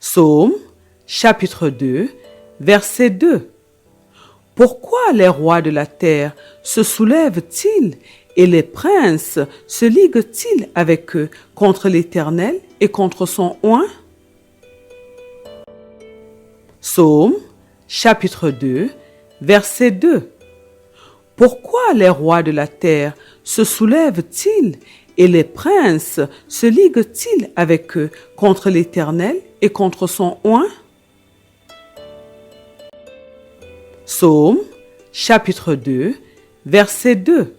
Psaume, chapitre 2, verset 2. Pourquoi les rois de la terre se soulèvent-ils et les princes se liguent-ils avec eux contre l'Éternel et contre son oint? Psaume, chapitre 2, verset 2. Pourquoi les rois de la terre se soulèvent-ils et les princes se liguent-ils avec eux contre l'Éternel et contre son oint? Psaume, chapitre 2, verset 2.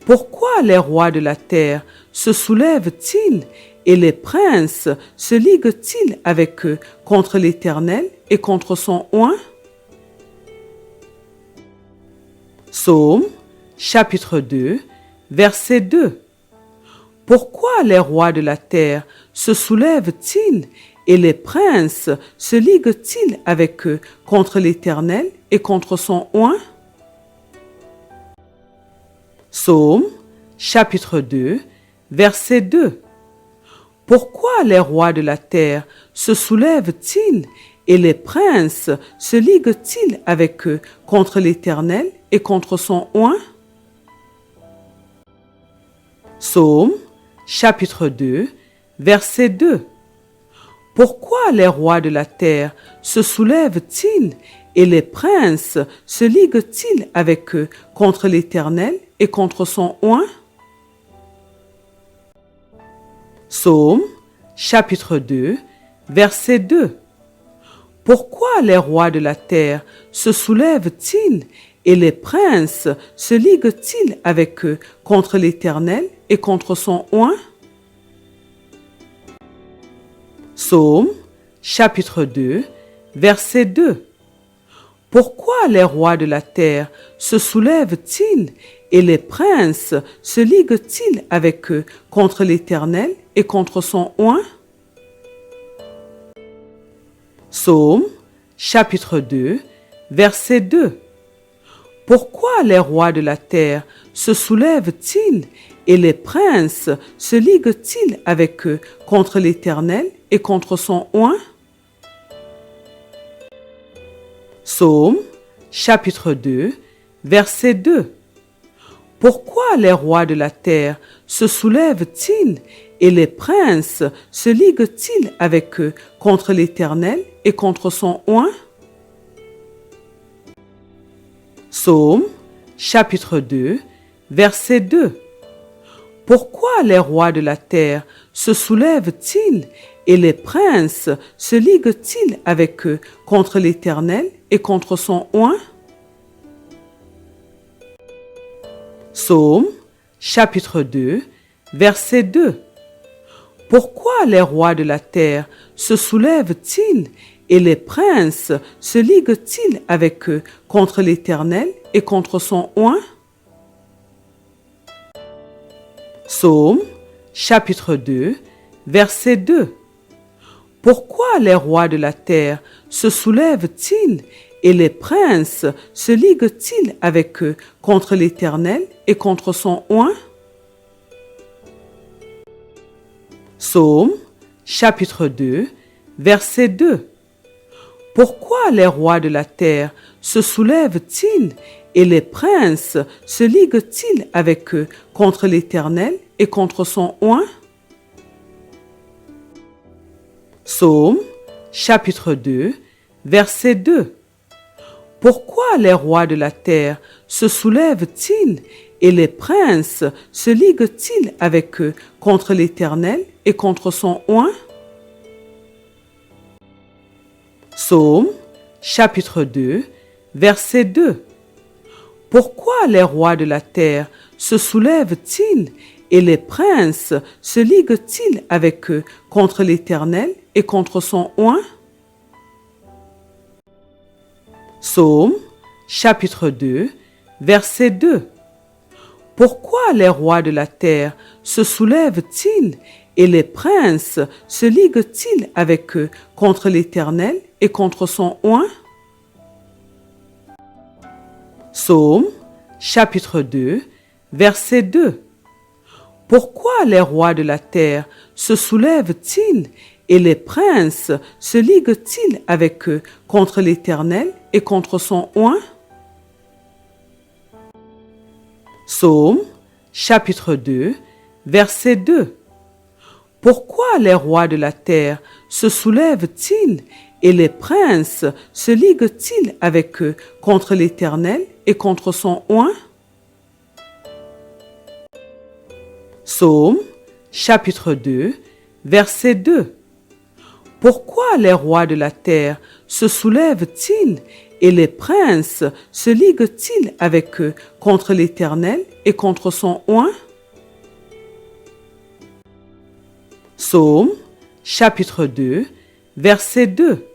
Pourquoi les rois de la terre se soulèvent-ils et les princes se liguent-ils avec eux contre l'Éternel et contre son oint? Psaume, chapitre 2, verset 2. Pourquoi les rois de la terre se soulèvent-ils et les princes se liguent-ils avec eux contre l'Éternel et contre son oint? Psaume, chapitre 2, verset 2. Pourquoi les rois de la terre se soulèvent-ils et les princes se liguent-ils avec eux contre l'Éternel et contre son oint? Psaume, chapitre 2, verset 2. Pourquoi les rois de la terre se soulèvent-ils et les princes se liguent-ils avec eux contre l'Éternel et contre son oint? Psaume, chapitre 2, verset 2. Pourquoi les rois de la terre se soulèvent-ils et les princes se liguent-ils avec eux contre l'Éternel et contre son oint? Psaume, chapitre 2, verset 2. Pourquoi les rois de la terre se soulèvent-ils et les princes se liguent-ils avec eux contre l'Éternel et contre son oint? Psaume, chapitre 2, verset 2. Pourquoi les rois de la terre se soulèvent-ils et les princes se liguent-ils avec eux contre l'Éternel et contre son oint? Psaume, chapitre 2, verset 2. Pourquoi les rois de la terre se soulèvent-ils et les princes se liguent-ils avec eux contre l'Éternel et contre son oint? Psaume, chapitre 2, verset 2. Pourquoi les rois de la terre se soulèvent-ils et les princes se liguent-ils avec eux contre l'Éternel et contre son oint? Psaume, chapitre 2, verset 2. Pourquoi les rois de la terre se soulèvent-ils et les princes se liguent-ils avec eux contre l'Éternel et contre son oint? Psaume, chapitre 2, verset 2. Pourquoi les rois de la terre se soulèvent-ils et les princes se liguent-ils avec eux contre l'Éternel et contre son oint? Psaume, chapitre 2, verset 2. Pourquoi les rois de la terre se soulèvent-ils et les princes se liguent-ils avec eux contre l'Éternel et contre son oint? Psaume, chapitre 2, verset 2. Pourquoi les rois de la terre se soulèvent-ils et les princes se liguent-ils avec eux contre l'Éternel et contre son oint? Psaume, chapitre 2, verset 2. Pourquoi les rois de la terre se soulèvent-ils et les princes se liguent-ils avec eux contre l'Éternel et contre son oint? Psaume, chapitre 2, verset 2. Pourquoi les rois de la terre se soulèvent-ils et les princes se liguent-ils avec eux contre l'Éternel et contre son oint? Psaume, chapitre 2, verset 2. Pourquoi les rois de la terre se soulèvent-ils et les princes se liguent-ils avec eux contre l'Éternel et contre son oint? Psaume, chapitre 2, verset 2. Pourquoi les rois de la terre se soulèvent-ils et les princes se liguent-ils avec eux contre l'Éternel et contre son oint? Psaume, chapitre 2, verset 2. Pourquoi les rois de la terre se soulèvent-ils et les princes se liguent-ils avec eux contre l'Éternel et contre son oint? Psaume, chapitre 2, verset 2.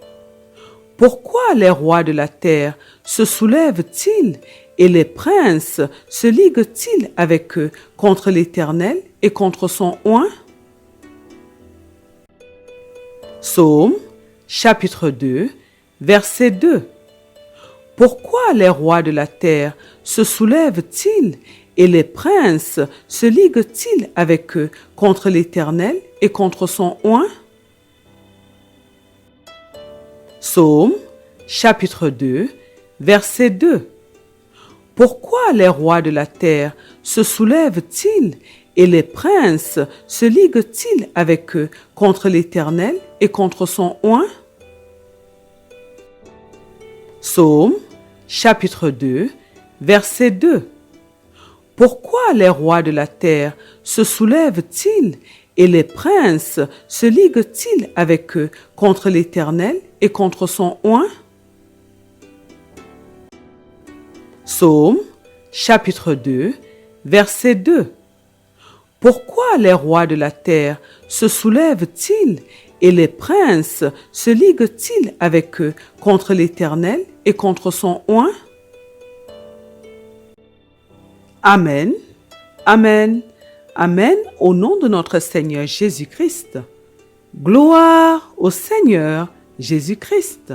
Pourquoi les rois de la terre se soulèvent-ils et les princes se liguent-ils avec eux contre l'Éternel et contre son oint? Psaume, chapitre 2, verset 2. Pourquoi les rois de la terre se soulèvent-ils et les princes se liguent-ils avec eux contre l'Éternel et contre son oint? Psaume, chapitre 2, verset 2. Pourquoi les rois de la terre se soulèvent-ils et les princes se liguent-ils avec eux contre l'Éternel et contre son oint? Psaume, chapitre 2, verset 2. Pourquoi les rois de la terre se soulèvent-ils et les princes se liguent-ils avec eux contre l'Éternel et contre son oint? Psaume, chapitre 2, verset 2. Pourquoi les rois de la terre se soulèvent-ils et les princes se liguent-ils avec eux contre l'Éternel et contre son oint? Amen, Amen, Amen au nom de notre Seigneur Jésus-Christ. Gloire au Seigneur Jésus-Christ.